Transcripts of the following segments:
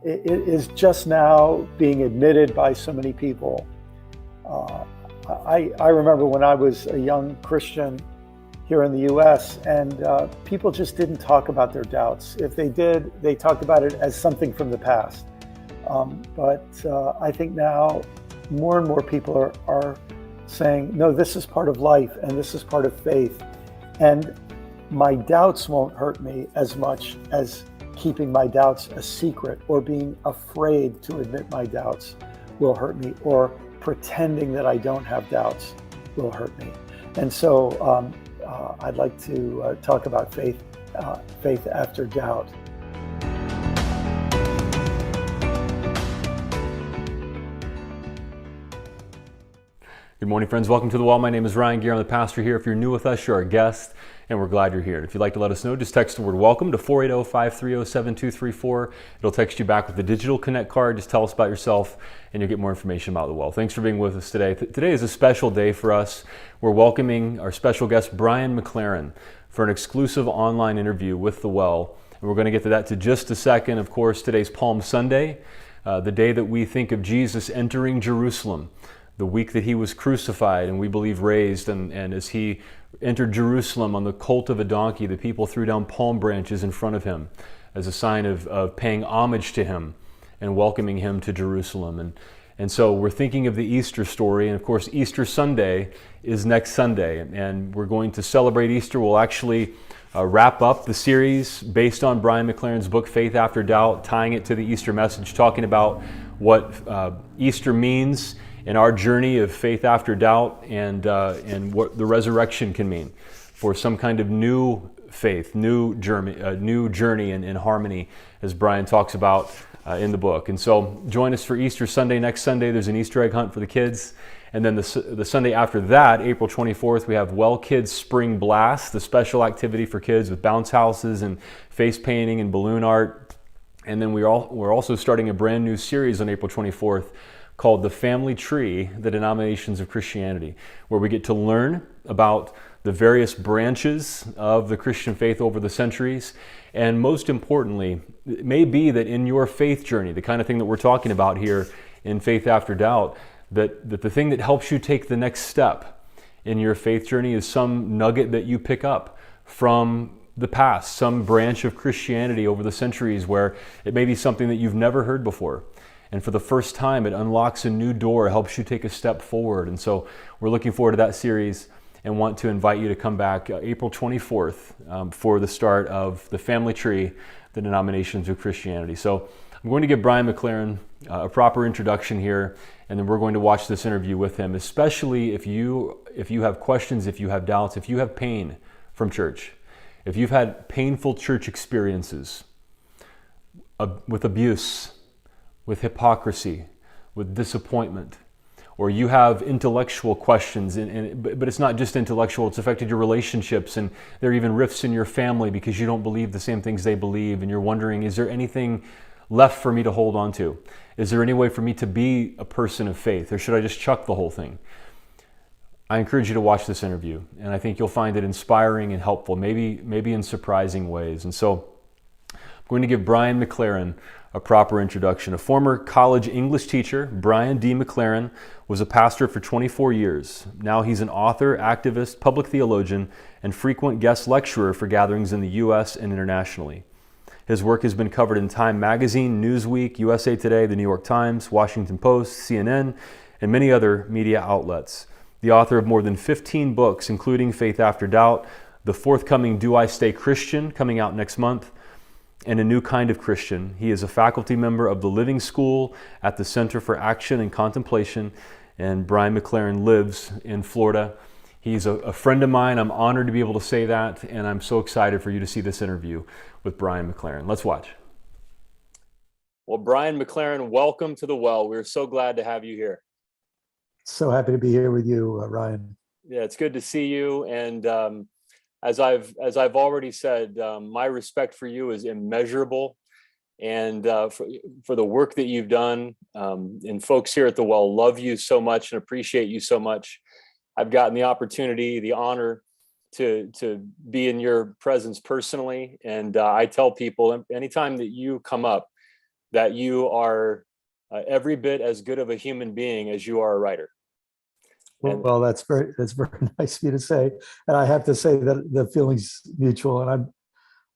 it is just now being admitted by so many people. I remember when I was a young Christian here in the U.S., and people just didn't talk about their doubts. If they did, they talked about it as something from the past. But I think now more and more people are saying, no, this is part of life and this is part of faith. And my doubts won't hurt me as much as keeping my doubts a secret, or being afraid to admit my doubts will hurt me, or pretending that I don't have doubts will hurt me. And so I'd like to talk about faith after doubt. Good morning, friends. Welcome to The Well. My name is Ryan Gear. I'm the pastor here. If you're new with us, you're a guest, and we're glad you're here. If you'd like to let us know, just text the word welcome to 480-530-7234. It'll text you back with the digital connect card. Just tell us about yourself, and you'll get more information about The Well. Thanks for being with us today. Today is a special day for us. We're welcoming our special guest, Brian McLaren, for an exclusive online interview with The Well. And we're going to get to that in just a second. Of course, today's Palm Sunday, the day that we think of Jesus entering Jerusalem, the week that he was crucified and we believe raised, and as he entered Jerusalem on the colt of a donkey, the people threw down palm branches in front of him as a sign of paying homage to him and welcoming him to Jerusalem. And so we're thinking of the Easter story, and of course Easter Sunday is next Sunday, and we're going to celebrate Easter. We'll actually wrap up the series based on Brian McLaren's book, Faith After Doubt, tying it to the Easter message, talking about what Easter means in our journey of faith after doubt, and what the resurrection can mean for some kind of new faith, new journey in harmony, as Brian talks about in the book. And so join us for Easter Sunday. Next Sunday, there's an Easter egg hunt for the kids. And then the Sunday after that, April 24th, we have Well Kids Spring Blast, the special activity for kids with bounce houses and face painting and balloon art. And then we're also starting a brand new series on April 24th called The Family Tree, the Denominations of Christianity, where we get to learn about the various branches of the Christian faith over the centuries. And most importantly, it may be that in your faith journey, the kind of thing that we're talking about here in Faith After Doubt, that the thing that helps you take the next step in your faith journey is some nugget that you pick up from the past, some branch of Christianity over the centuries where it may be something that you've never heard before. And for the first time, it unlocks a new door, helps you take a step forward. And so we're looking forward to that series and want to invite you to come back April 24th for the start of The Family Tree, the Denominations of Christianity. So I'm going to give Brian McLaren a proper introduction here, and then we're going to watch this interview with him, especially if you have questions, if you have doubts, if you have pain from church, if you've had painful church experiences with abuse, with hypocrisy, with disappointment, or you have intellectual questions, but it's not just intellectual, it's affected your relationships, and there are even rifts in your family because you don't believe the same things they believe, and you're wondering, is there anything left for me to hold on to? Is there any way for me to be a person of faith, or should I just chuck the whole thing? I encourage you to watch this interview, and I think you'll find it inspiring and helpful, maybe in surprising ways. And so I'm going to give Brian McLaren a proper introduction. A former college English teacher, Brian D. McLaren, was a pastor for 24 years. Now he's an author, activist, public theologian, and frequent guest lecturer for gatherings in the U.S. and internationally. His work has been covered in Time Magazine, Newsweek, USA Today, the New York Times, Washington Post, CNN, and many other media outlets. The author of more than 15 books, including Faith After Doubt, the forthcoming Do I Stay Christian, coming out next month, and A New Kind of Christian. He is a faculty member of the Living School at the Center for Action and Contemplation, and Brian McLaren lives in Florida. He's a friend of mine. I'm honored to be able to say that, and I'm so excited for you to see this interview with Brian McLaren. Let's watch. Well, Brian McLaren, welcome to The Well. We're so glad to have you here. So happy to be here with you, Ryan. Yeah, it's good to see you, and as I've already said, my respect for you is immeasurable, and for the work that you've done. And folks here at The Well love you so much and appreciate you so much. I've gotten the opportunity, the honor to be in your presence personally, and I tell people anytime that you come up, that you are every bit as good of a human being as you are a writer. Well, that's very nice of you to say, and I have to say that the feeling's mutual, and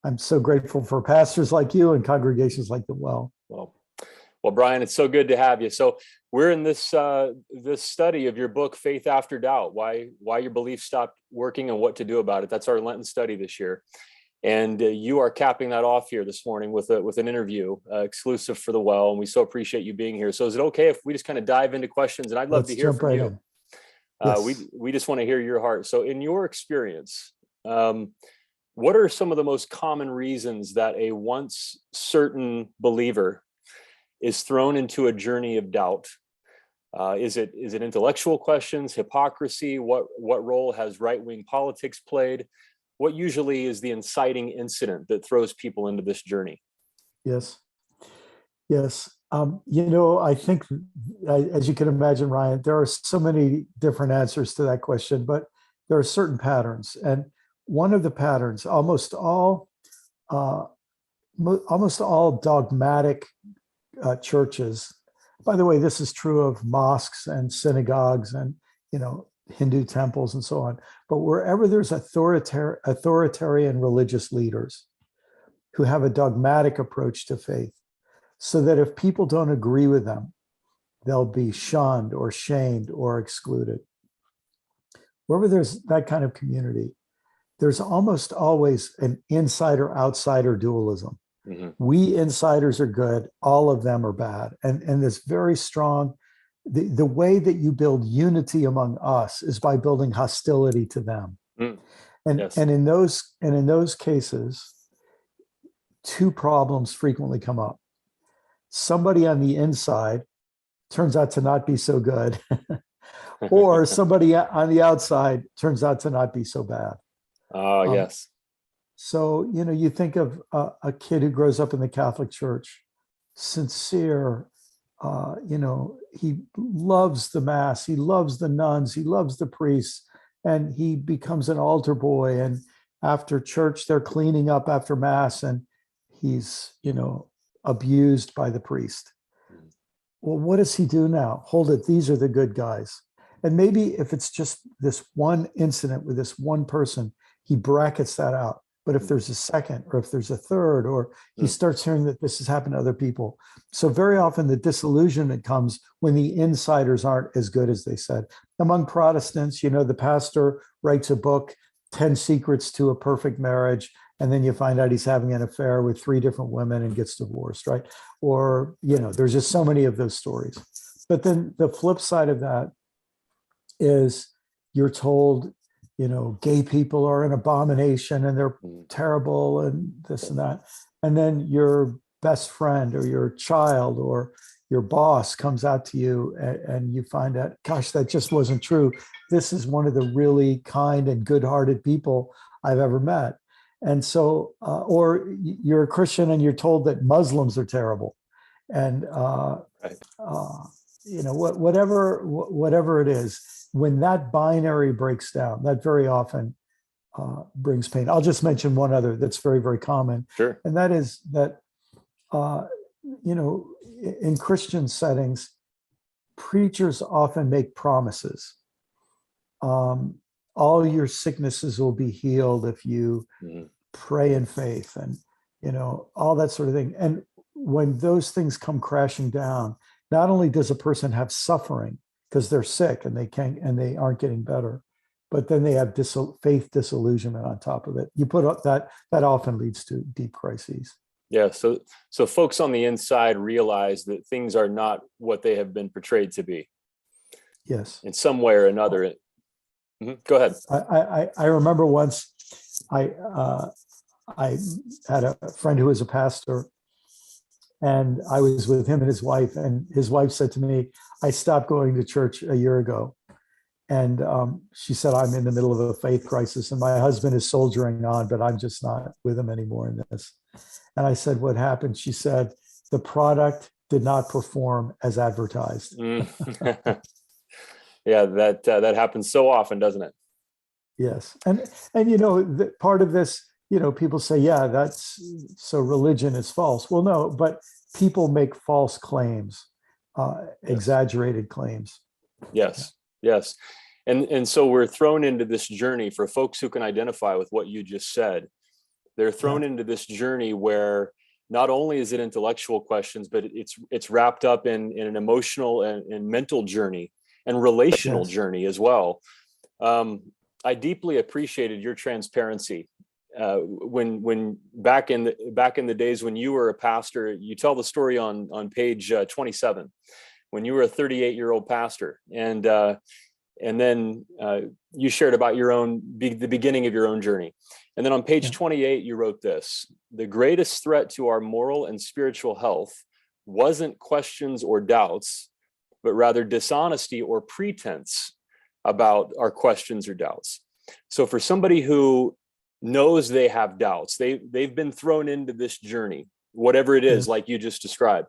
I'm so grateful for pastors like you and congregations like the Well. Well, Brian, it's so good to have you. So we're in this this study of your book, Faith After Doubt: Why Your Beliefs Stopped Working and What to Do About It. That's our Lenten study this year, and you are capping that off here this morning with an interview exclusive for the Well, and we so appreciate you being here. So is it okay if we just kind of dive into questions? And I'd love to hear from you. Yes. We just want to hear your heart. So in your experience, what are some of the most common reasons that a once certain believer is thrown into a journey of doubt? Is it intellectual questions, hypocrisy? What role has right-wing politics played? What usually is the inciting incident that throws people into this journey? Yes. I think, as you can imagine, Ryan, there are so many different answers to that question, but there are certain patterns. And one of the patterns, almost all dogmatic churches, by the way, this is true of mosques and synagogues and, Hindu temples and so on, but wherever there's authoritarian religious leaders who have a dogmatic approach to faith, so that if people don't agree with them, they'll be shunned or shamed or excluded. Wherever there's that kind of community, there's almost always an insider-outsider dualism. Mm-hmm. We insiders are good, all of them are bad. And this very strong, the way that you build unity among us is by building hostility to them. Mm. And in those cases, two problems frequently come up. Somebody on the inside turns out to not be so good, or somebody on the outside turns out to not be so bad. Oh, yes. So, you think of a kid who grows up in the Catholic Church, sincere, he loves the Mass, he loves the nuns, he loves the priests, and he becomes an altar boy. And after church, they're cleaning up after Mass, and he's, abused by the priest. Well, what does he do now? Hold it, these are the good guys. And maybe if it's just this one incident with this one person, he brackets that out. But if there's a second, or if there's a third, or he starts hearing that this has happened to other people. So very often the disillusionment comes when the insiders aren't as good as they said. Among Protestants, the pastor writes a book, 10 Secrets to a Perfect Marriage, and then you find out he's having an affair with 3 different women and gets divorced, right? Or, there's just so many of those stories. But then the flip side of that is you're told, gay people are an abomination and they're terrible and this and that. And then your best friend or your child or your boss comes out to you and you find out, gosh, that just wasn't true. This is one of the really kind and good-hearted people I've ever met. And so, or you're a Christian and you're told that Muslims are terrible. And, whatever it is, when that binary breaks down, that very often brings pain. I'll just mention one other that's very, very common. Sure. And that is that, in Christian settings, preachers often make promises. All your sicknesses will be healed if you pray in faith, and all that sort of thing. And when those things come crashing down, not only does a person have suffering because they're sick and they aren't getting better, but then they have faith disillusionment on top of it. You put up that often leads to deep crises. Yeah. So folks on the inside realize that things are not what they have been portrayed to be. Yes. In some way or another. Go ahead. I remember once I had a friend who was a pastor, and I was with him and his wife said to me, I stopped going to church a year ago. And she said, I'm in the middle of a faith crisis and my husband is soldiering on, but I'm just not with him anymore in this. And I said, what happened? She said, the product did not perform as advertised. Yeah, that happens so often, doesn't it? Yes. And part of this, people say, yeah, that's so religion is false. Well, no, but people make false claims, exaggerated claims. Yes, yes. And so we're thrown into this journey for folks who can identify with what you just said. They're thrown into this journey where not only is it intellectual questions, but it's wrapped up in an emotional and mental journey and relational journey as well. I deeply appreciated your transparency when back in the days when you were a pastor. You tell the story on page 27 when you were a 38-year-old pastor, and then you shared about the beginning of your own journey. And then on page 28, you wrote this: the greatest threat to our moral and spiritual health wasn't questions or doubts, but rather dishonesty or pretense about our questions or doubts. So for somebody who knows they have doubts, they've been thrown into this journey, whatever it is, like you just described.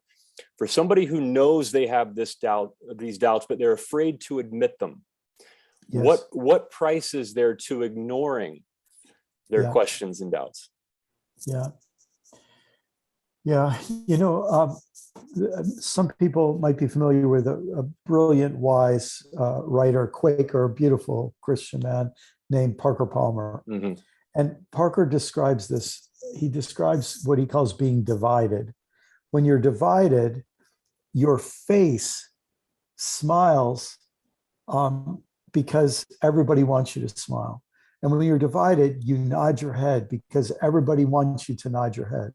For somebody who knows they have these doubts, but they're afraid to admit them, what price is there to ignoring their questions and doubts? Some people might be familiar with a brilliant, wise writer, Quaker, beautiful Christian man named Parker Palmer. Mm-hmm. And Parker describes this. He describes what he calls being divided. When you're divided, your face smiles because everybody wants you to smile. And when you're divided, you nod your head because everybody wants you to nod your head.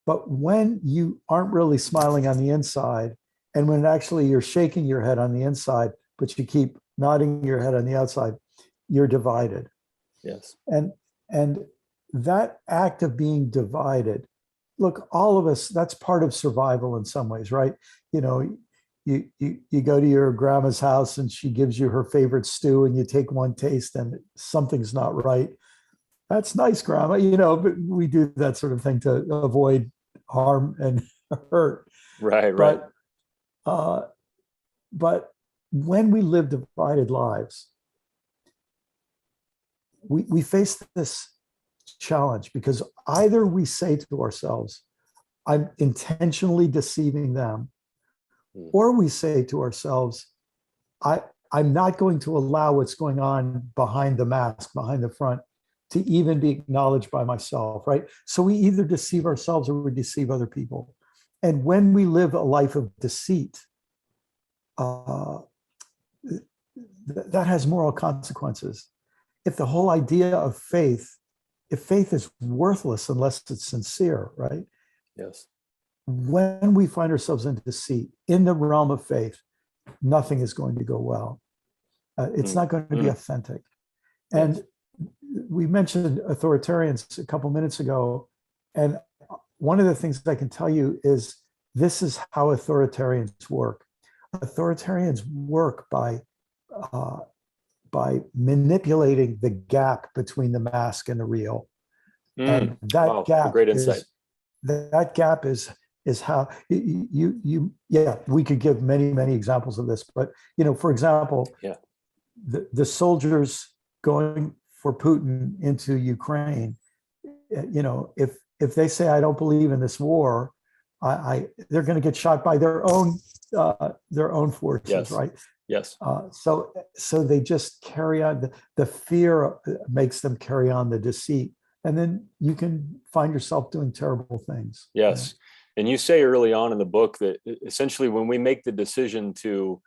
But when you aren't really smiling on the inside, and when actually you're shaking your head on the inside, but you keep nodding your head on the outside, you're divided. Yes. And that act of being divided, look, all of us, that's part of survival in some ways, right? You know, you go to your grandma's house and she gives you her favorite stew and you take one taste and something's not right. That's nice, Grandma, but we do that sort of thing to avoid harm and hurt. Right. But when we live divided lives, we face this challenge because either we say to ourselves, I'm intentionally deceiving them, or we say to ourselves, I'm not going to allow what's going on behind the mask, behind the front, to even be acknowledged by myself, right? So we either deceive ourselves or we deceive other people. And when we live a life of deceit, that has moral consequences. If the whole idea of faith, if faith is worthless unless it's sincere, right? Yes. When we find ourselves in deceit, in the realm of faith, nothing is going to go well. It's not going to be authentic. And we mentioned authoritarians a couple minutes ago. And one of the things I can tell you is this is how authoritarians work. Authoritarians work by manipulating the gap between the mask and the real. And that gap great insight. Is how we could give many examples of this, but for example, the soldiers going for Putin into Ukraine, if they say I don't believe in this war, they're going to get shot by their own forces, right? Yes. So they just carry on. The fear makes them carry on the deceit, and then you can find yourself doing terrible things. Yes. And you say early on in the book that essentially when we make the decision to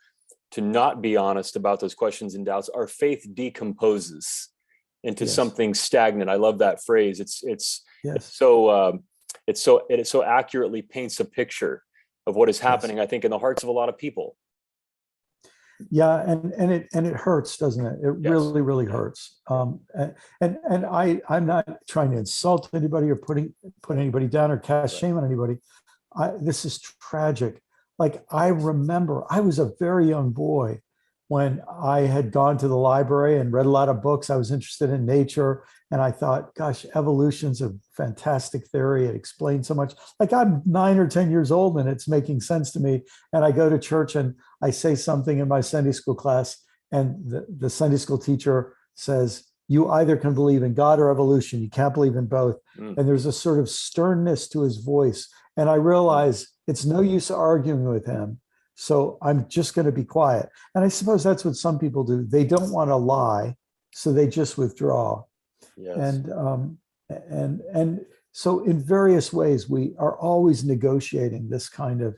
not be honest about those questions and doubts, our faith decomposes into something stagnant. I love that phrase. It so accurately paints a picture of what is happening, I think, in the hearts of a lot of people. Yeah, and it hurts, doesn't it? It really hurts. And I'm not trying to insult anybody or put anybody down or cast shame on anybody. This is tragic. Like, I remember I was a very young boy when I had gone to the library and read a lot of books. I was interested in nature, and I thought, gosh, evolution's a fantastic theory. It explains so much. Like, I'm 9 or 10 years old and it's making sense to me. And I go to church and I say something in my Sunday school class, and the Sunday school teacher says, you either can believe in God or evolution. You can't believe in both. And there's a sort of sternness to his voice. And I realize it's no use arguing with him. So I'm just going to be quiet. And I suppose that's what some people do. They don't want to lie, so they just withdraw. Yes. And so in various ways, we are always negotiating this kind of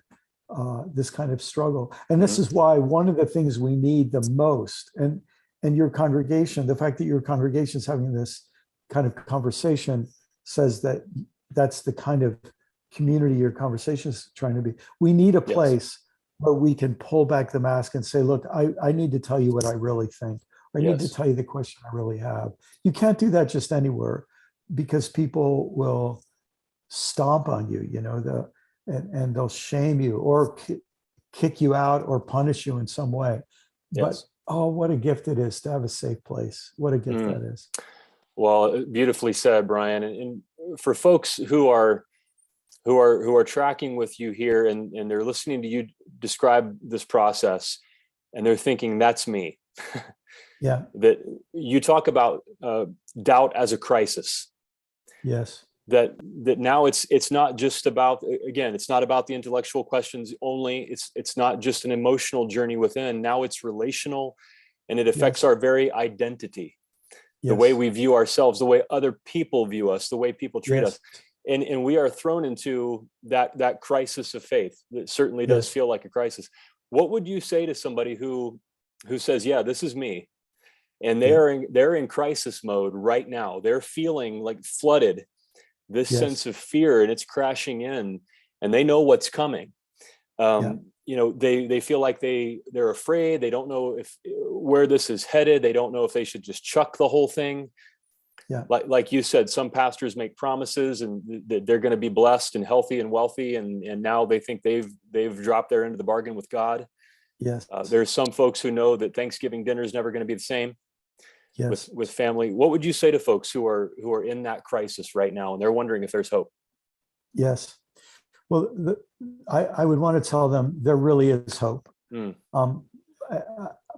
struggle. And this is why one of the things we need the most, and your congregation, the fact that your congregation is having this kind of conversation says that that's the kind of community your conversation is trying to be. We need a place where we can pull back the mask and say, look, I need to tell you what I really think. Or I need to tell you the question I really have. You can't do that just anywhere, because people will stomp on you, and they'll shame you or kick you out or punish you in some way. But what a gift it is to have a safe place. What a gift that is. Well, beautifully said, Brian. And for folks who are tracking with you here and they're listening to you describe this process and they're thinking, that's me. Yeah. That you talk about doubt as a crisis. Yes. That now it's not just about, again, it's not about the intellectual questions only. It's not just an emotional journey within. Now it's relational, and it affects our very identity, the way we view ourselves, the way other people view us, the way people treat us. And we are thrown into that crisis of faith. That certainly does feel like a crisis. What would you say to somebody who says, yeah, this is me, and they're in crisis mode right now? They're feeling like flooded, this sense of fear, and it's crashing in, and they know what's coming. They feel like they're afraid. They don't know where this is headed. They don't know if they should just chuck the whole thing. Yeah. Like you said, some pastors make promises and they're going to be blessed and healthy and wealthy, and now they think they've dropped their end of the bargain with God. Yes. There's some folks who know that Thanksgiving dinner is never going to be the same. With family. What would you say to folks who are in that crisis right now and they're wondering if there's hope? Yes. Well, I would want to tell them there really is hope.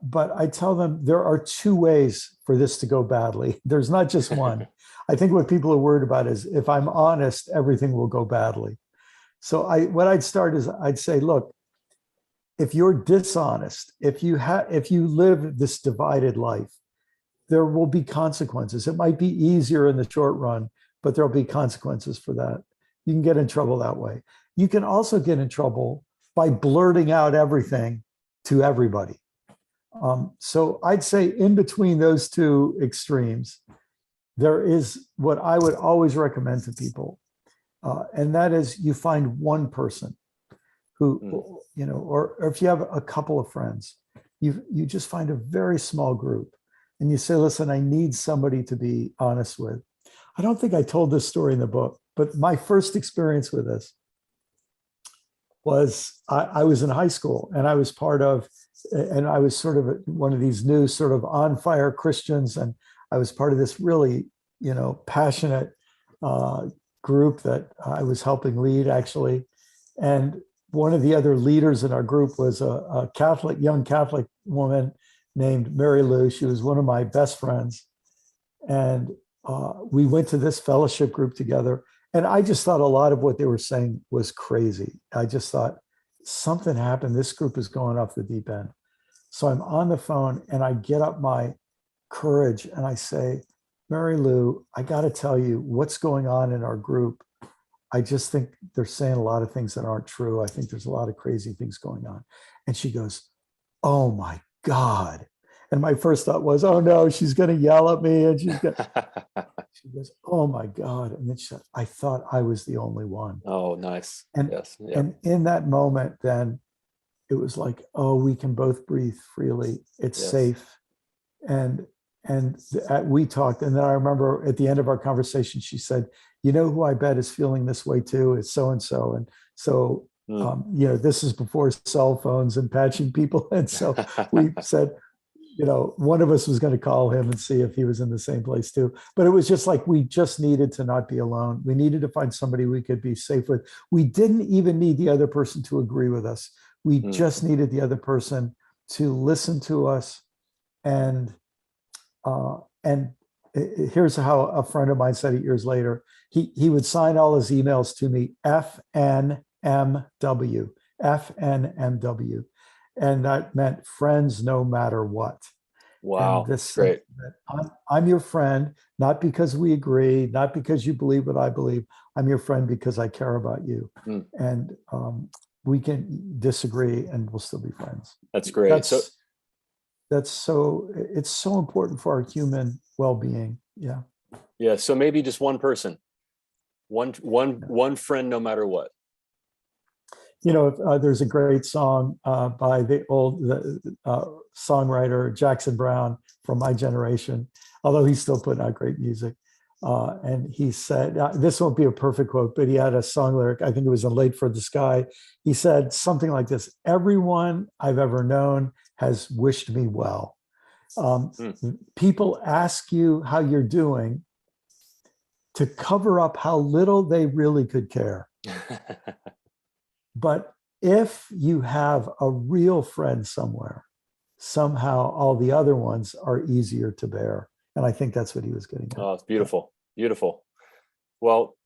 But I tell them there are two ways for this to go badly. There's not just one. I think what people are worried about is, if I'm honest, everything will go badly. So what I'd start is I'd say, look, if you're dishonest, if you live this divided life, there will be consequences. It might be easier in the short run, but there'll be consequences for that. You can get in trouble that way. You can also get in trouble by blurting out everything to everybody. So I'd say in between those two extremes, there is what I would always recommend to people. And that is, you find one person who, or if you have a couple of friends, you just find a very small group. And you say, listen, I need somebody to be honest with. I don't think I told this story in the book, but my first experience with this was I was in high school, and I was I was sort of one of these new sort of on fire Christians. And I was part of this really, passionate group that I was helping lead, actually. And one of the other leaders in our group was a young Catholic woman named Mary Lou. She was one of my best friends. And we went to this fellowship group together. And I just thought a lot of what they were saying was crazy. I just thought something happened. This group is going off the deep end. So I'm on the phone and I get up my courage and I say, Mary Lou, I got to tell you what's going on in our group. I just think they're saying a lot of things that aren't true. I think there's a lot of crazy things going on. And she goes, oh my God. And my first thought was, oh no, she's going to yell at me. And she goes, oh my God. And then she said, I thought I was the only one. Oh, nice. And, and in that moment, then it was like, oh, we can both breathe freely. It's safe. And we talked. And then I remember at the end of our conversation, she said, you know who I bet is feeling this way too? It's so-and-so. And so, this is before cell phones and patching people. And so we said, one of us was going to call him and see if he was in the same place too. But it was just like, we just needed to not be alone. We needed to find somebody we could be safe with. We didn't even need the other person to agree with us. We just needed the other person to listen to us and Here's how a friend of mine said it years later. He would sign all his emails to me FNMW, FNMW. And that meant friends no matter what. And Wow, this it's sense great. that I'm your friend, not because we agree, not because you believe what I believe. I'm your friend because I care about you. Mm, And we can disagree and we'll still be friends. that's great. So That's it's so important for our human well-being. Yeah. yeah, so maybe just one person, one friend, no matter what. There's a great song by the old songwriter Jackson Brown from my generation, although he's still putting out great music. And he said, this won't be a perfect quote, but he had a song lyric, I think it was in Late for the Sky. He said something like this: everyone I've ever known has wished me well. People ask you how you're doing to cover up how little they really could care. But if you have a real friend somewhere, somehow all the other ones are easier to bear. And I think that's what he was getting at. Oh, it's beautiful. Beautiful. Well,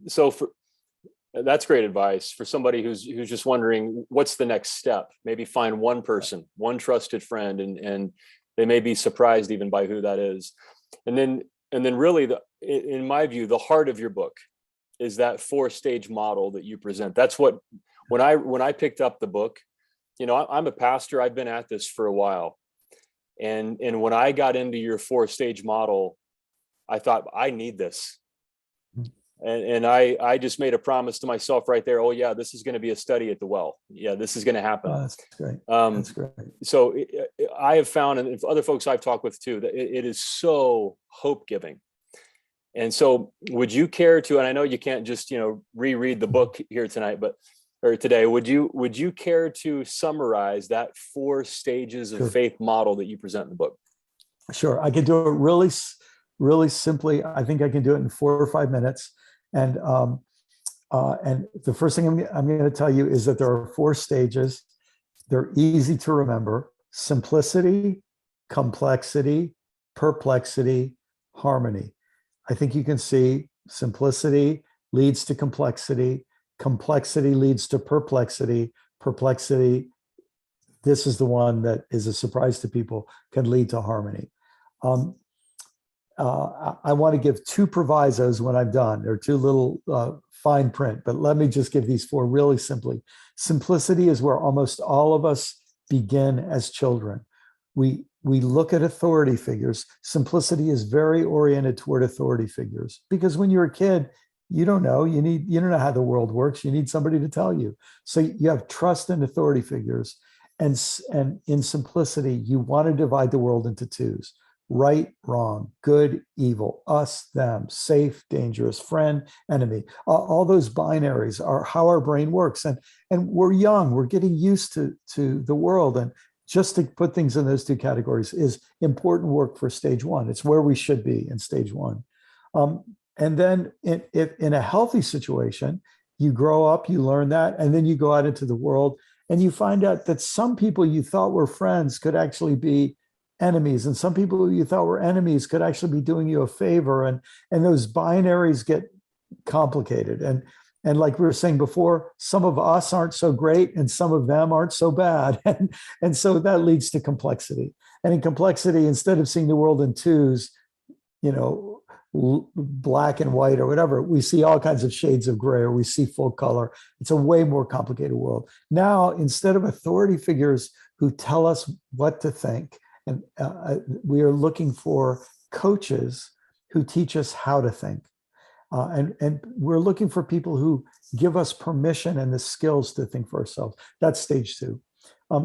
that's great advice for somebody who's just wondering what's the next step. Maybe find one person, one trusted friend, and they may be surprised even by who that is. And then really, in my view, the heart of your book is that 4-stage model that you present. That's what, when I picked up the book, I'm a pastor. I've been at this for a while. And when I got into your 4-stage model, I thought, I need this. And I just made a promise to myself right there. Oh yeah, this is going to be a study at the well. Yeah, this is going to happen. Oh, that's great. That's great. So I have found, and other folks I've talked with too, that it is so hope-giving. And so would you care to, and I know you can't just, reread the book here tonight, or today, would you care to summarize that 4 stages of faith model that you present in the book? Sure. I can do it really, really simply. I think I can do it in 4 or 5 minutes. And the first thing I'm going to tell you is that there are 4 stages. They're easy to remember: simplicity, complexity, perplexity, harmony. I think you can see simplicity leads to complexity. Complexity leads to perplexity. Perplexity, this is the one that is a surprise to people, can lead to harmony. I want to give 2 provisos when I'm done. They're 2 little fine print, but let me just give these 4 really simply. Simplicity is where almost all of us begin as children. We look at authority figures. Simplicity is very oriented toward authority figures, because when you're a kid, you don't know. You don't know how the world works. You need somebody to tell you. So you have trust in authority figures, and in simplicity, you want to divide the world into 2s: right, wrong, good, evil, us, them, safe, dangerous, friend, enemy. All those binaries are how our brain works. And we're young, we're getting used to the world. And just to put things in those 2 categories is important work for stage 1. It's where we should be in stage 1. And then if in a healthy situation, you grow up, you learn that, and then you go out into the world and you find out that some people you thought were friends could actually be enemies, and some people who you thought were enemies could actually be doing you a favor, and those binaries get complicated. And like we were saying before, some of us aren't so great and some of them aren't so bad. And so that leads to complexity. And in complexity, instead of seeing the world in 2s, black and white or whatever, we see all kinds of shades of gray, or we see full color. It's a way more complicated world. Now, instead of authority figures who tell us what to think, and we are looking for coaches who teach us how to think. And we're looking for people who give us permission and the skills to think for ourselves. That's stage 2.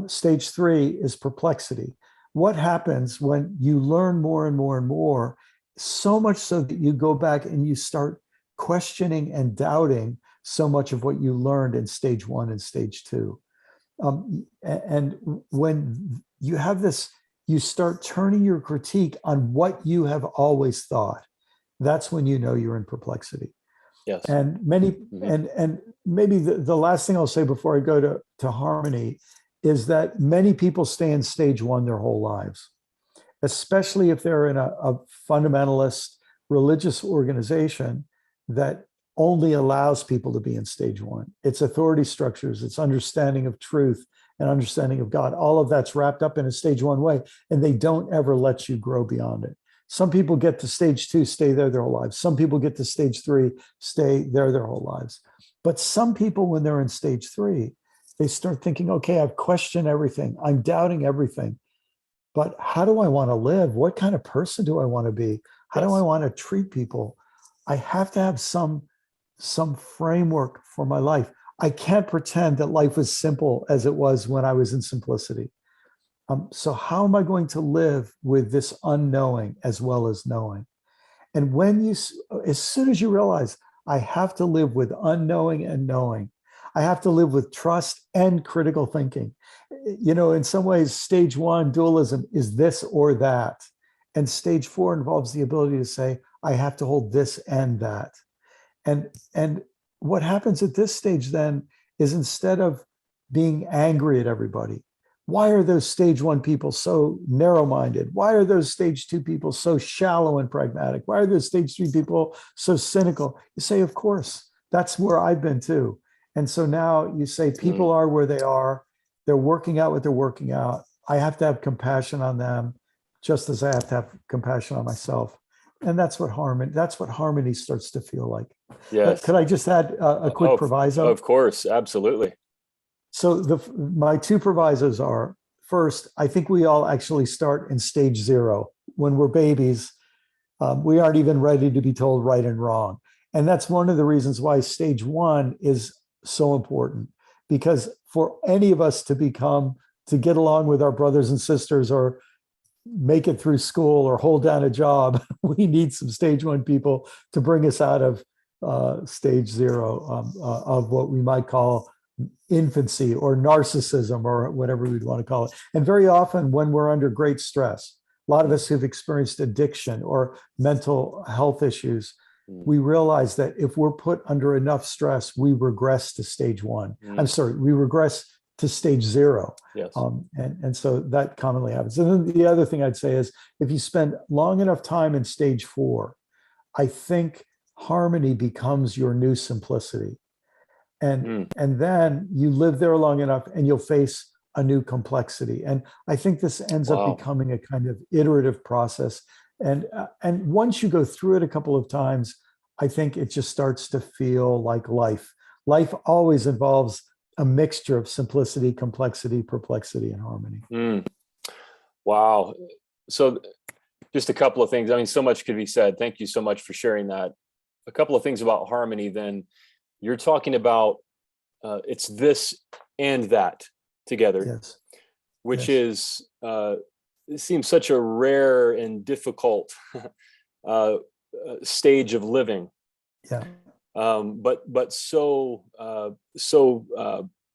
Stage 3 is perplexity. What happens when you learn more and more and more, so much so that you go back and you start questioning and doubting so much of what you learned in stage 1 and stage 2. And when you have this, you start turning your critique on what you have always thought. That's when you know you're in perplexity. Yes. And and maybe the last thing I'll say before I go to harmony is that many people stay in stage 1 their whole lives, especially if they're in a fundamentalist religious organization that only allows people to be in stage one. Its authority structures, its understanding of truth and understanding of God, all of that's wrapped up in a stage one way, and they don't ever let you grow beyond it. Some people get to stage two, stay there their whole lives. Some people get to stage three, stay there their whole lives. But some people, when they're in stage three, they start thinking, okay, I've questioned everything. I'm doubting everything. But how do I want to live? What kind of person do I want to be? How do I want to treat people? I have to have some framework for my life. I can't pretend that life was simple as it was when I was in simplicity. So how am I going to live with this unknowing as well as knowing? And as soon as you realize I have to live with unknowing and knowing, I have to live with trust and critical thinking. In some ways, stage one dualism is this or that. And stage four involves the ability to say, I have to hold this and that. And what happens at this stage then is, instead of being angry at everybody, why are those stage one people so narrow-minded? Why are those stage two people so shallow and pragmatic? Why are those stage three people so cynical? You say, of course, that's where I've been too. And so now you say, people are where they are. They're working out what they're working out. I have to have compassion on them, just as I have to have compassion on myself. And that's what harmony starts to feel like. Yes. Could I just add a quick proviso? Of course, absolutely. So my two provisos are, first, I think we all actually start in stage zero. When we're babies, we aren't even ready to be told right and wrong. And that's one of the reasons why stage one is so important, because for any of us to get along with our brothers and sisters, or make it through school, or hold down a job, we need some stage one people to bring us out of stage zero, of what we might call infancy or narcissism, or whatever we'd want to call it. And very often when we're under great stress, a lot of us who've experienced addiction or mental health issues, we realize that if we're put under enough stress, we regress to stage one. We regress to stage zero. Yes. And so that commonly happens. And then the other thing I'd say is, if you spend long enough time in stage four, I think harmony becomes your new simplicity. And then you live there long enough and you'll face a new complexity. And I think this ends up becoming a kind of iterative process. And once you go through it a couple of times, I think it just starts to feel like life. Life always involves a mixture of simplicity, complexity, perplexity, and harmony. Wow. So just a couple of things. I mean, so much could be said. Thank you so much for sharing that. A couple of things about harmony then. You're talking about it's this and that together, yes. Which is, it seems such a rare and difficult stage of living. Yeah. But so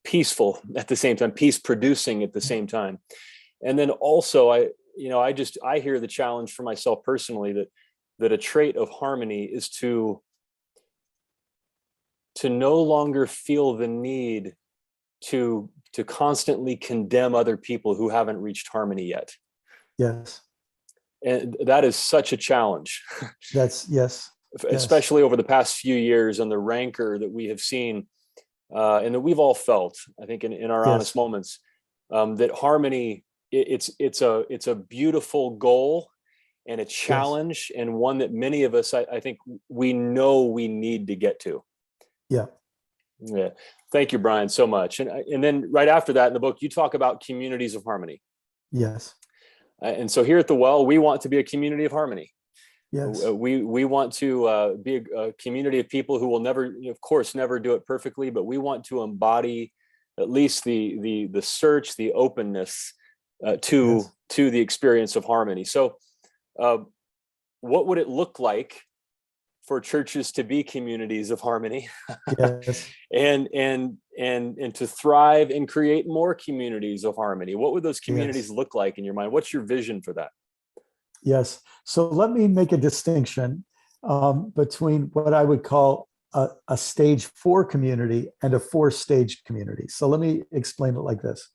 peaceful at the same time, peace producing at the same time. And then also I hear the challenge for myself personally that a trait of harmony is to no longer feel the need to constantly condemn other people who haven't reached harmony yet. Yes. And that is such a challenge. Yes. Especially over the past few years, and the rancor that we have seen and that we've all felt, I think, in our honest moments, that harmony, it's a beautiful goal and a challenge, and one that many of us, I think, we know we need to get to. Yeah. Thank you, Brian, so much. And then right after that in the book, you talk about communities of harmony. Yes. And so here at the Well, we want to be a community of harmony. Yes. We want to be a community of people who will never, of course, never do it perfectly, but we want to embody at least the search, the openness to the experience of harmony. So what would it look like for churches to be communities of harmony? Yes. and to thrive and create more communities of harmony? What would those communities look like in your mind? What's your vision for that? Yes. So let me make a distinction between what I would call a stage 4 community and a 4-stage community. So let me explain it like this.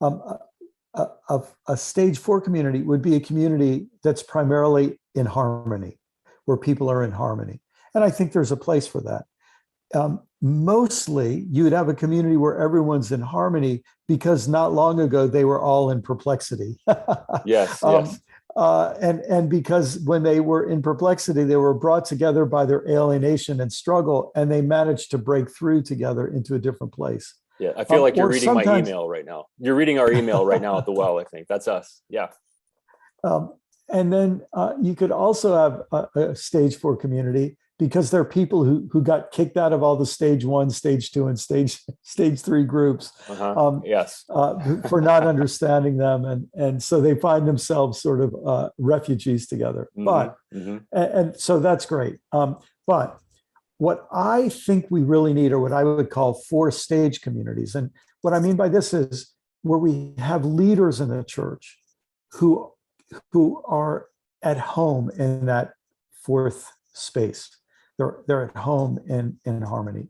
A stage 4 community would be a community that's primarily in harmony, where people are in harmony. And I think there's a place for that. Mostly you would have a community where everyone's in harmony because not long ago they were all in perplexity. Yes, yes. And because when they were in perplexity, they were brought together by their alienation and struggle, and they managed to break through together into a different place. Yeah, I feel like you're Or reading my sometimes, email right now. You're reading our email right now at the well, I think. That's us. Yeah. and then you could also have a stage 4 community because there are people who got kicked out of all the stage 1, stage 2, and stage 3 groups. Yes. For not understanding them, and so they find themselves sort of refugees together. And so that's great. But what I think we really need are what I would call 4-stage communities. And what I mean by this is where we have leaders in the church who are at home in that 4th space. They're at home in harmony.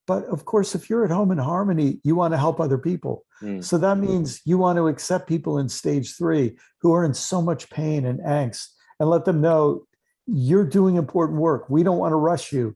But of course, if you're at home in harmony, you want to help other people. So that means you want to accept people in stage 3 who are in so much pain and angst and let them know you're doing important work. We don't want to rush you.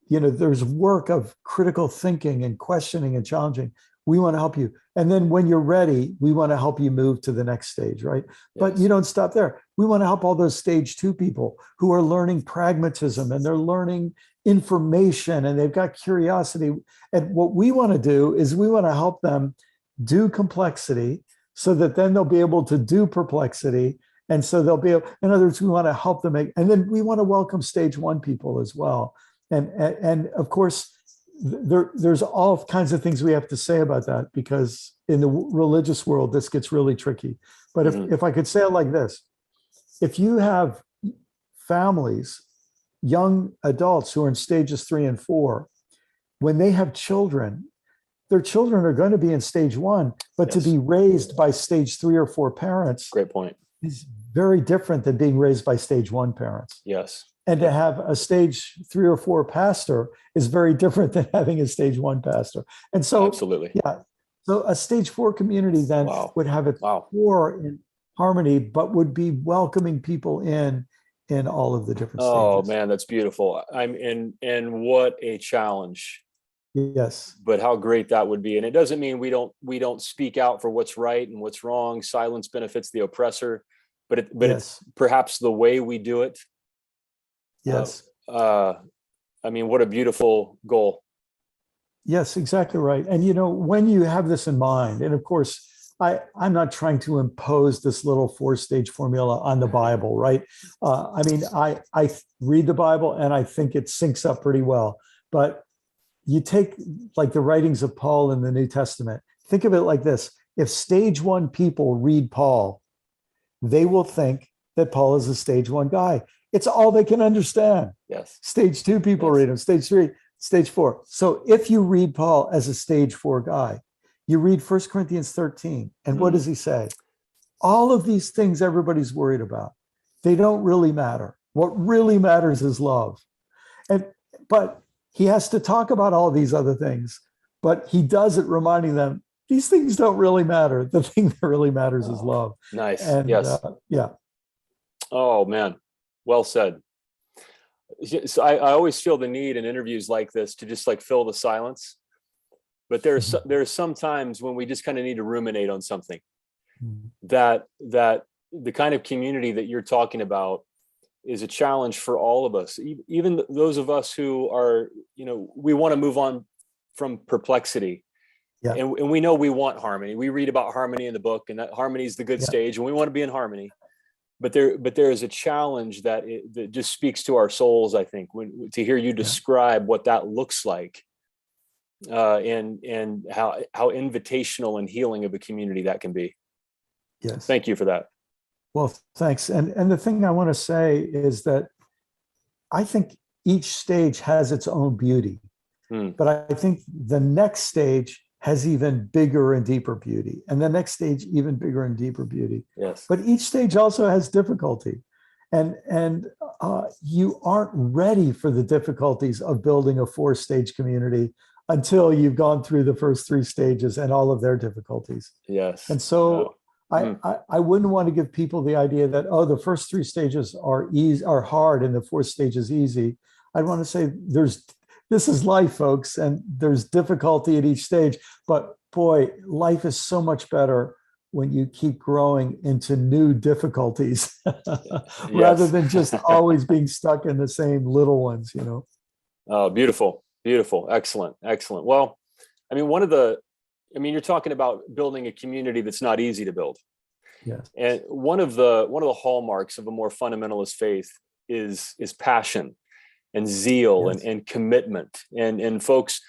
There's work of critical thinking and questioning and challenging. We want to help you. And then when you're ready, we want to help you move to the next stage, right? Yes. But you don't stop there. We want to help all those stage 2 people who are learning pragmatism and they're learning information and they've got curiosity. And what we want to do is we want to help them do complexity so that then they'll be able to do perplexity. And so they'll be able, in other words, we want to help them and then we want to welcome stage 1 people as well. And of course, there's all kinds of things we have to say about that because in the religious world, this gets really tricky. But if I could say it like this, if you have families, young adults who are in stages 3 and 4, when they have children, their children are going to be in stage 1, but to be raised by stage 3 or 4 parents, great point, is very different than being raised by stage 1 parents. Yes. And to have a stage 3 or 4 pastor is very different than having a stage 1 pastor. And so, absolutely. Yeah. So a stage 4 community then would have its core in harmony, but would be welcoming people in all of the different stages. Oh man, that's beautiful. And what a challenge. Yes. But how great that would be. And it doesn't mean we don't speak out for what's right and what's wrong. Silence benefits the oppressor, but it's perhaps the way we do it. Yes. I mean, what a beautiful goal. Yes, exactly right. And when you have this in mind, and of course, I'm not trying to impose this little 4-stage formula on the Bible, right? I mean, I read the Bible and I think it syncs up pretty well. But you take like the writings of Paul in the New Testament, think of it like this. If stage 1 people read Paul, they will think that Paul is a stage 1 guy. It's all they can understand. Yes. Stage 2 people read him, stage 3, stage 4. So if you read Paul as a stage 4 guy, you read 1 Corinthians 13. And what does he say? All of these things everybody's worried about, they don't really matter. What really matters is love. But he has to talk about all these other things, but he does it reminding them, these things don't really matter. The thing that really matters is love. Nice. And, yes. Oh man. Well said. So I always feel the need in interviews like this to just like fill the silence. But there's some times when we just kind of need to ruminate on something. That the kind of community that you're talking about is a challenge for all of us, even those of us who are, we want to move on from perplexity. Yeah. And we know we want harmony. We read about harmony in the book, and that harmony is the good stage, and we want to be in harmony. But there is a challenge that just speaks to our souls, I think, to hear you describe what that looks like, and how invitational and healing of a community that can be. Yes. Thank you for that. Well, thanks. And the thing I want to say is that I think each stage has its own beauty, but I think the next stage has even bigger and deeper beauty, and the next stage even bigger and deeper beauty. Yes. But each stage also has difficulty, and you aren't ready for the difficulties of building a 4-stage community until you've gone through the first 3 stages and all of their difficulties. Yes. And so I wouldn't want to give people the idea that, oh, the first three stages are easy, are hard, and the fourth stage is easy. I'd want to say this is life, folks, and there's difficulty at each stage. But boy, life is so much better when you keep growing into new difficulties rather than just always being stuck in the same little ones, you know. Oh, beautiful, beautiful, excellent, excellent. Well, I mean, you're talking about building a community that's not easy to build. Yes. And one of the hallmarks of a more fundamentalist faith is passion and zeal, Yes. and commitment, and folks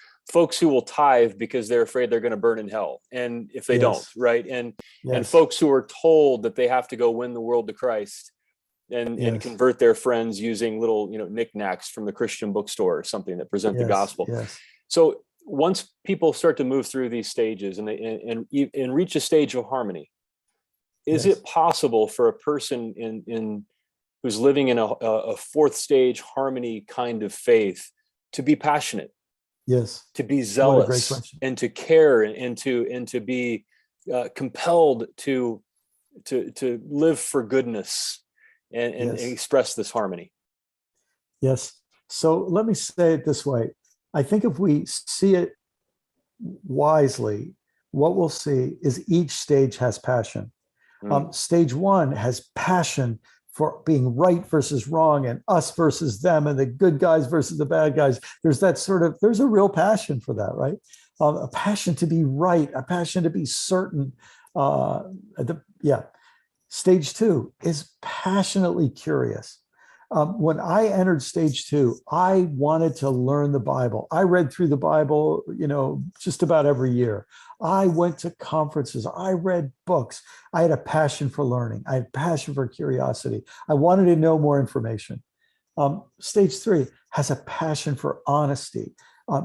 who will tithe because they're afraid they're going to burn in hell, and if they Yes. don't, right? And Yes. folks who are told that they have to go win the world to Christ and Yes. convert their friends using little, knickknacks from the Christian bookstore or something that present the Yes. gospel. Yes. So once people start to move through these stages and reach a stage of harmony, is Yes. it possible for a person in who's living in a fourth stage harmony kind of faith to be passionate, Yes. to be What a great zealous, question. and to care, and to be compelled to live for goodness and Yes. express this harmony? Yes. So let me say it this way. I think if we see it wisely, what we'll see is each stage has passion. Stage one has passion for being right versus wrong, and us versus them, and the good guys versus the bad guys. There's a real passion for that, right? A passion to be right, a passion to be certain. Stage two is passionately curious. When I entered stage two, I wanted to learn the Bible. I read through the Bible, just about every year. I went to conferences. I read books. I had a passion for learning. I had a passion for curiosity. I wanted to know more information. Stage three has a passion for honesty.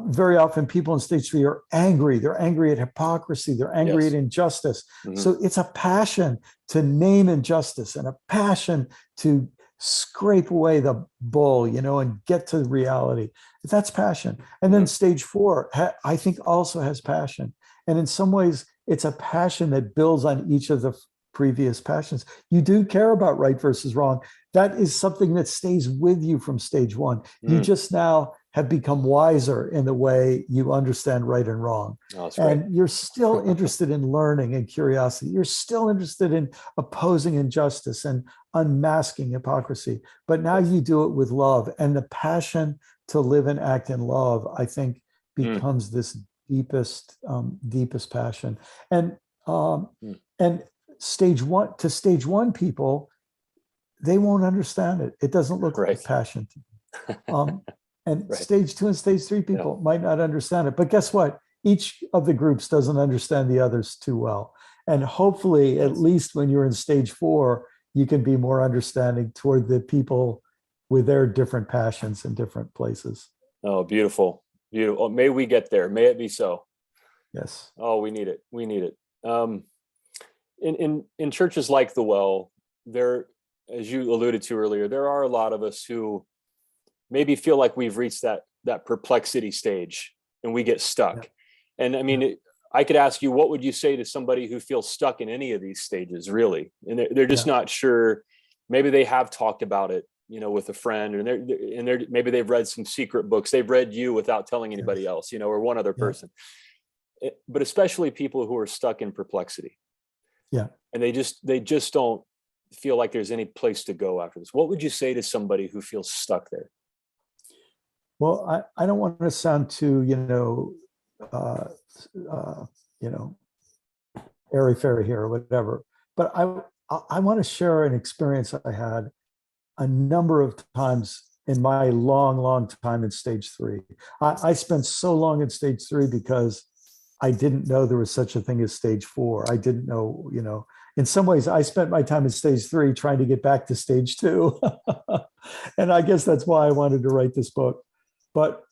Very often people in stage three are angry. They're angry at hypocrisy. They're angry at injustice. So it's a passion to name injustice and a passion to scrape away the bull, and get to reality. That's passion. And then stage four, I think, also has passion. And in some ways, it's a passion that builds on each of the previous passions. You do care about right versus wrong. That is something that stays with you from stage one. You just now have become wiser in the way you understand right and wrong. Oh, that's and right. You're still interested in learning and curiosity. You're still interested in opposing injustice and unmasking hypocrisy. But now you do it with love. And the passion to live and act in love, I think, becomes this deepest passion. And stage one people, they won't understand it. It doesn't look like passion to them. Stage two and stage three people might not understand it. But guess what? Each of the groups doesn't understand the others too well. And hopefully, at least when you're in stage four, you can be more understanding toward the people with their different passions in different places. Oh, beautiful. Beautiful. May we get there. May it be so. Yes. Oh, we need it. We need it. In churches like the Well, there, as you alluded to earlier, there are a lot of us who maybe feel like we've reached that perplexity stage and we get stuck. Yeah. And I mean, I could ask you, what would you say to somebody who feels stuck in any of these stages, really? And they're just not sure. Maybe they have talked about it, with a friend, and maybe they've read some secret books. They've read you without telling anybody else, or one other person. But especially people who are stuck in perplexity. Yeah. And they just don't feel like there's any place to go after this. What would you say to somebody who feels stuck there? Well, I don't want to sound too, airy-fairy here or whatever, but I want to share an experience I had a number of times in my long time in stage three. I spent so long in stage three because I didn't know there was such a thing as stage four. I didn't know, in some ways I spent my time in stage three trying to get back to stage two. And I guess that's why I wanted to write this book. But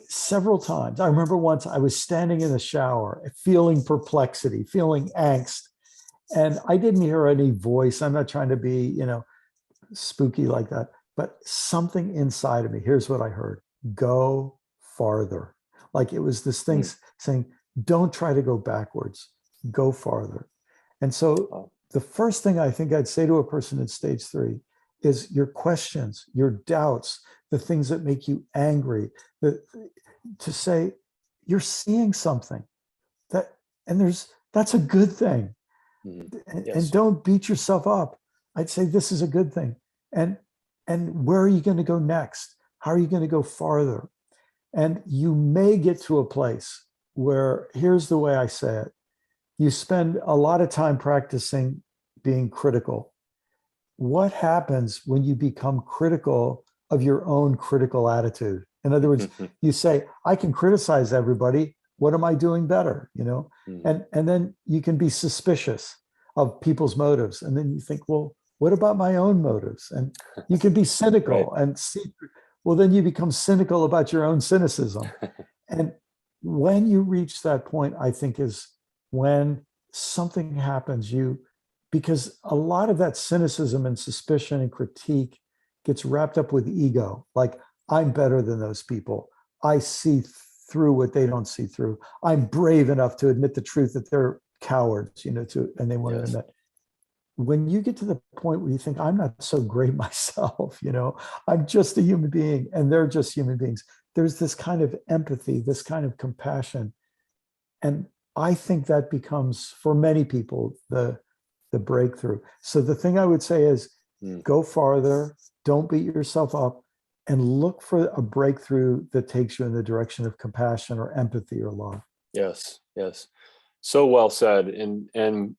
several times, I remember once I was standing in the shower, feeling perplexity, feeling angst, and I didn't hear any voice. I'm not trying to be, spooky like that, but something inside of me, here's what I heard: go farther. Like it was this thing saying, Don't try to go backwards, go farther. And so the first thing I think I'd say to a person in stage 3 is your questions, your doubts, the things that make you angry, to say you're seeing something that, and that's a good thing. And don't beat yourself up. I'd say this is a good thing. And where are you going to go next? How are you going to go farther? And you may get to a place where, here's the way I say it, you spend a lot of time practicing being critical. What happens when you become critical of your own critical attitude? In other words, you say, I can criticize everybody. What am I doing better? And then you can be suspicious of people's motives. And then you think, well, what about my own motives? And you can be cynical and see, well, then you become cynical about your own cynicism. And when you reach that point, I think is when something happens, because a lot of that cynicism and suspicion and critique gets wrapped up with ego. Like, I'm better than those people. I see through what they don't see through. I'm brave enough to admit the truth that they're cowards, and they want to admit. When you get to the point where you think, I'm not so great myself, I'm just a human being and they're just human beings, there's this kind of empathy, this kind of compassion. And I think that becomes, for many people, the breakthrough. So the thing I would say is go farther, don't beat yourself up, and look for a breakthrough that takes you in the direction of compassion or empathy or love. Yes. So well said. And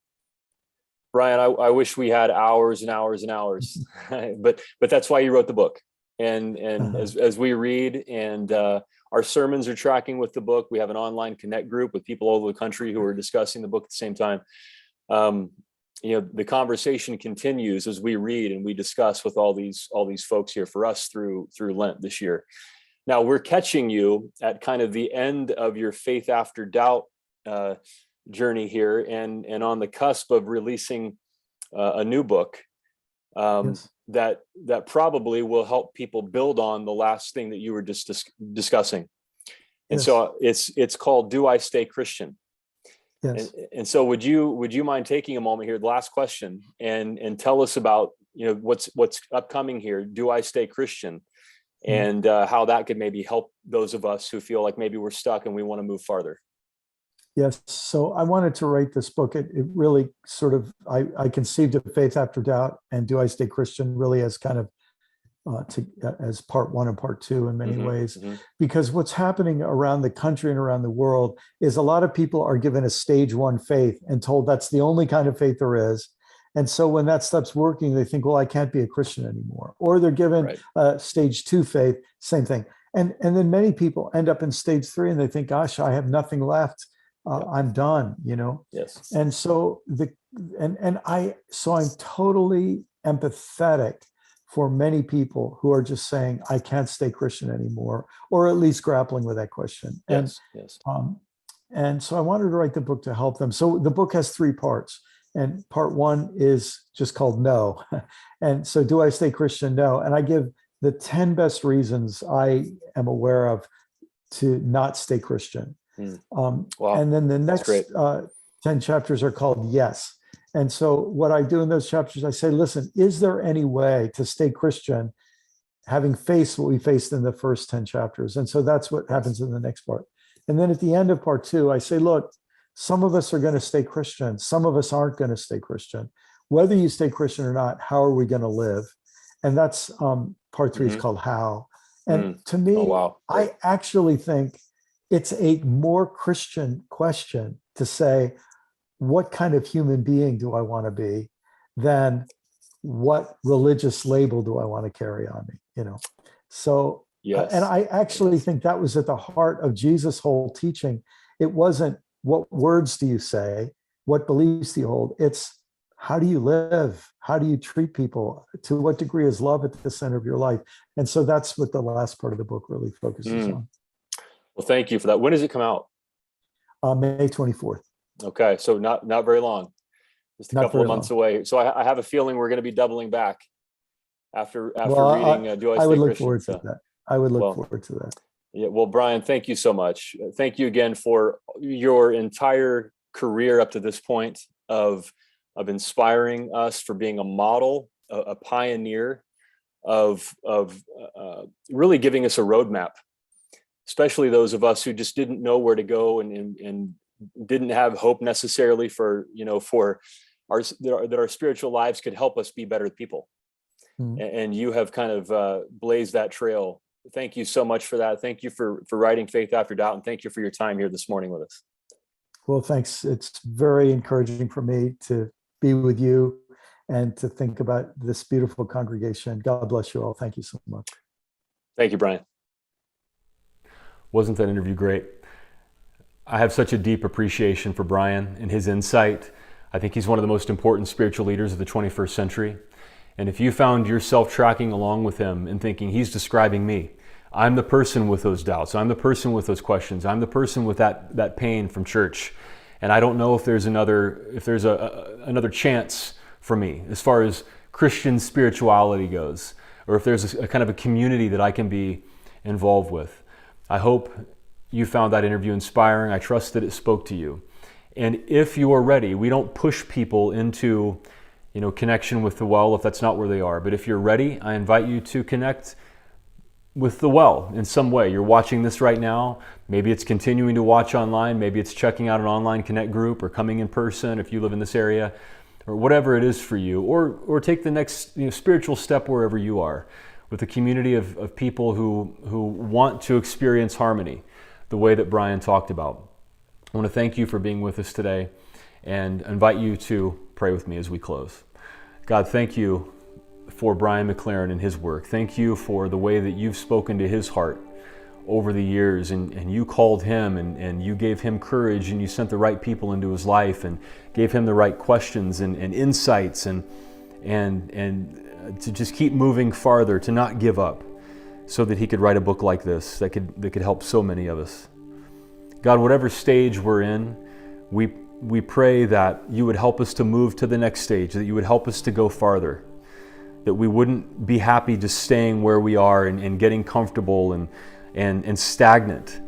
Brian, I wish we had hours and hours and hours, but that's why you wrote the book. And as we read, and our sermons are tracking with the book. We have an online connect group with people all over the country who are discussing the book at the same time. The conversation continues as we read and we discuss with all these folks here for us through Lent this year. Now we're catching you at kind of the end of your faith after doubt journey here, and on the cusp of releasing a new book that probably will help people build on the last thing that you were just discussing. And so it's called "Do I Stay Christian?" Yes. And so would you mind taking a moment here, the last question, and tell us about what's upcoming here? Do I stay Christian? And how that could maybe help those of us who feel like maybe we're stuck and we want to move farther. Yes. So I wanted to write this book. It really sort of, I conceived of Faith After Doubt and Do I Stay Christian really as kind of as part 1 and part 2 in many ways, because what's happening around the country and around the world is a lot of people are given a stage 1 faith and told that's the only kind of faith there is. And so when that stops working, they think, well, I can't be a Christian anymore. Or they're given stage 2 faith, same thing. And then many people end up in stage 3 and they think, gosh, I have nothing left. I'm done, Yes. And so I'm totally empathetic for many people who are just saying, I can't stay Christian anymore, or at least grappling with that question. Yes. And so I wanted to write the book to help them. So the book has 3 parts, and part 1 is just called No. And so do I stay Christian? No. And I give the 10 best reasons I am aware of to not stay Christian. Wow. And then the next 10 chapters are called Yes. And so what I do in those chapters, I say, listen, is there any way to stay Christian having faced what we faced in the first 10 chapters? And so that's what happens in the next part. And then at the end of part 2, I say, look, some of us are going to stay Christian. Some of us aren't going to stay Christian. Whether you stay Christian or not, how are we going to live? And that's part 3 is called How. And to me, I actually think it's a more Christian question to say, what kind of human being do I want to be, than what religious label do I want to carry on me, So, and I actually think that was at the heart of Jesus' whole teaching. It wasn't what words do you say, what beliefs do you hold? It's how do you live? How do you treat people? To what degree is love at the center of your life? And so that's what the last part of the book really focuses on. Well, thank you for that. When does it come out? May 24th. Okay, so not very long, just a couple of months away. So I have a feeling we're going to be doubling back after reading Do I Stay would look Christian? Forward to that. I would look forward to that. Yeah. Well, Brian, thank you so much. Thank you again for your entire career up to this point of inspiring us, for being a model, a pioneer of really giving us a roadmap, especially those of us who just didn't know where to go and didn't have hope necessarily for that our spiritual lives could help us be better people. And you have kind of blazed that trail. Thank you so much for that. Thank you for writing Faith After Doubt, and thank you for your time here this morning with us. Well, thanks. It's very encouraging for me to be with you and to think about this beautiful congregation. God bless you all. Thank you so much. Thank you, Brian. Wasn't that interview great? I have such a deep appreciation for Brian and his insight. I think he's one of the most important spiritual leaders of the 21st century. And if you found yourself tracking along with him and thinking, he's describing me, I'm the person with those doubts, I'm the person with those questions, I'm the person with that pain from church, and I don't know if there's another chance for me as far as Christian spirituality goes, or if there's a kind of a community that I can be involved with. I hope you found that interview inspiring. I trust that it spoke to you. And if you are ready, we don't push people into connection with the well if that's not where they are. But if you're ready, I invite you to connect with the well in some way. You're watching this right now. Maybe it's continuing to watch online. Maybe it's checking out an online Connect group or coming in person if you live in this area, or whatever it is for you. Or take the next spiritual step wherever you are, with a community of people who want to experience harmony the way that Brian talked about. I want to thank you for being with us today and invite you to pray with me as we close. God, thank you for Brian McLaren and his work. Thank you for the way that you've spoken to his heart over the years, and you called him and you gave him courage, and you sent the right people into his life and gave him the right questions and insights and to just keep moving farther, to not give up, so that he could write a book like this that could help so many of us. God, whatever stage we're in, we pray that you would help us to move to the next stage, that you would help us to go farther, that we wouldn't be happy just staying where we are and getting comfortable and stagnant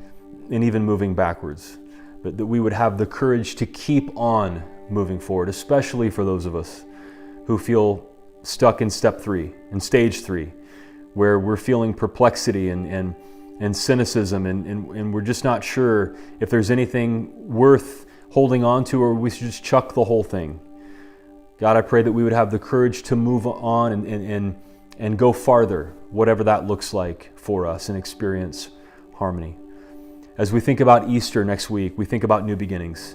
and even moving backwards, but that we would have the courage to keep on moving forward, especially for those of us who feel stuck in step 3, in stage 3, where we're feeling perplexity and cynicism and we're just not sure if there's anything worth holding on to, or we should just chuck the whole thing. God, I pray that we would have the courage to move on and go farther, whatever that looks like for us, and experience harmony. As we think about Easter next week, we think about new beginnings.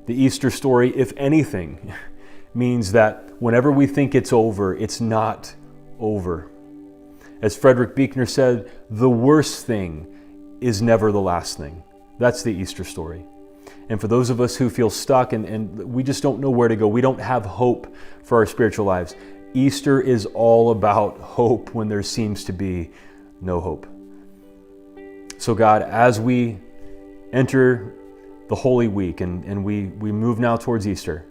The Easter story, if anything, means that whenever we think it's over, it's not over. As Frederick Buechner said, the worst thing is never the last thing. That's the Easter story. And for those of us who feel stuck and we just don't know where to go, we don't have hope for our spiritual lives, Easter is all about hope when there seems to be no hope. So God, as we enter the Holy Week and we move now towards Easter,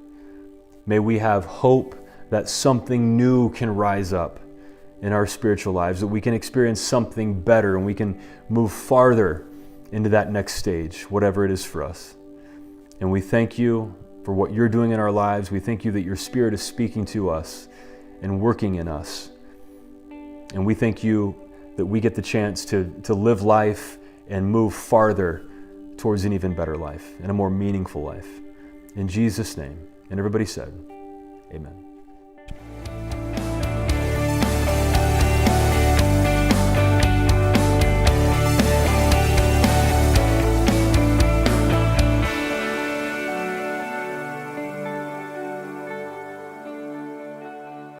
may we have hope that something new can rise up in our spiritual lives, that we can experience something better and we can move farther into that next stage, whatever it is for us. And we thank you for what you're doing in our lives. We thank you that your Spirit is speaking to us and working in us. And we thank you that we get the chance to live life and move farther towards an even better life and a more meaningful life. In Jesus' name. And everybody said, amen.